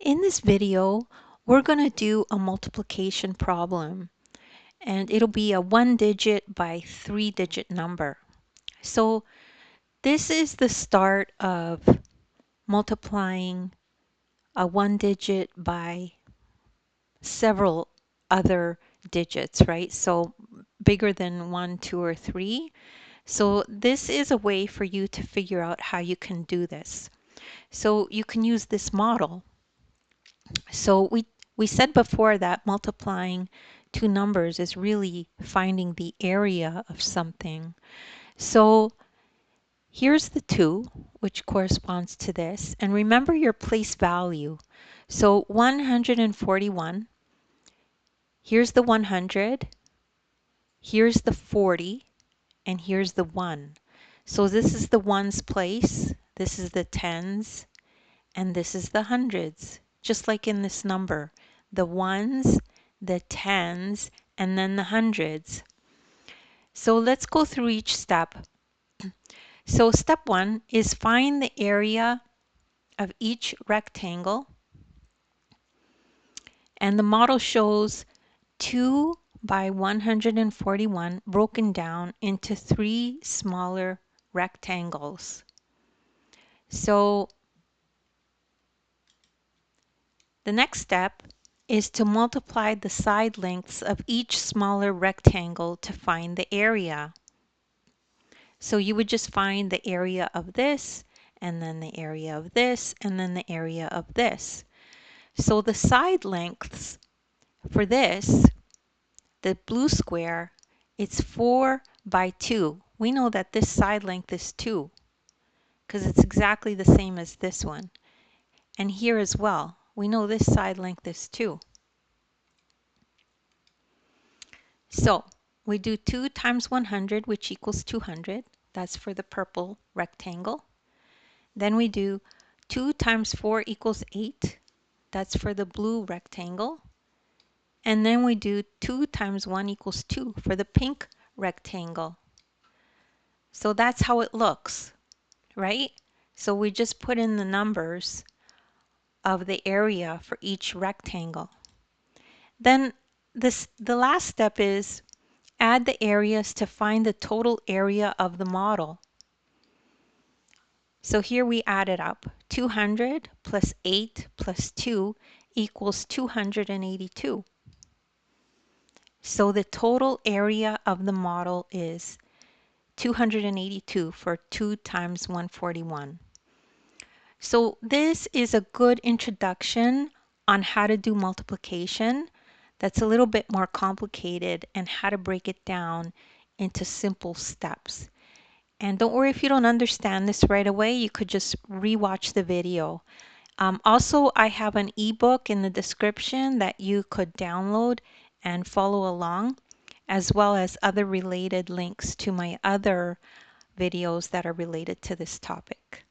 In this video, we're going to do a multiplication problem, and it'll be a 1-digit by 3-digit number. So this is the start of multiplying a 1-digit by several other digits, right? So bigger than 1, 2, or 3. So this is a way for you to figure out how you can do this. So you can use this model. So we said before that multiplying two numbers is really finding the area of something. So here's the 2, which corresponds to this. And remember your place value. So 141, here's the 100, here's the 40, and here's the 1. So this is the ones place, this is the tens, and this is the hundreds, just like in this number. The ones, the tens, and then the hundreds. So let's go through each step. So step 1 is find the area of each rectangle. And the model shows 2 by 141 broken down into 3 smaller rectangles. So the next step is to multiply the side lengths of each smaller rectangle to find the area. So you would just find the area of this, and then the area of this, and then the area of this. So the side lengths for this, the blue square, it's 4 by 2. We know that this side length is 2 because it's exactly the same as this one. And here as well, we know this side length is 2. So we do 2 times 100, which equals 200. That's for the purple rectangle. Then we do 2 times 4 equals 8. That's for the blue rectangle. And then we do 2 times 1 equals 2 for the pink rectangle. So that's how it looks, right? So we just put in the numbers of the area for each rectangle. Then the last step is add the areas to find the total area of the model. So here we add it up. 200 plus 8 plus 2 equals 282. So the total area of the model is 282 for 2 times 141. So this is a good introduction on how to do multiplication. That's a little bit more complicated, and how to break it down into simple steps. And don't worry if you don't understand this right away, you could just rewatch the video. Also, I have an ebook in the description that you could download and follow along, as well as other related links to my other videos that are related to this topic.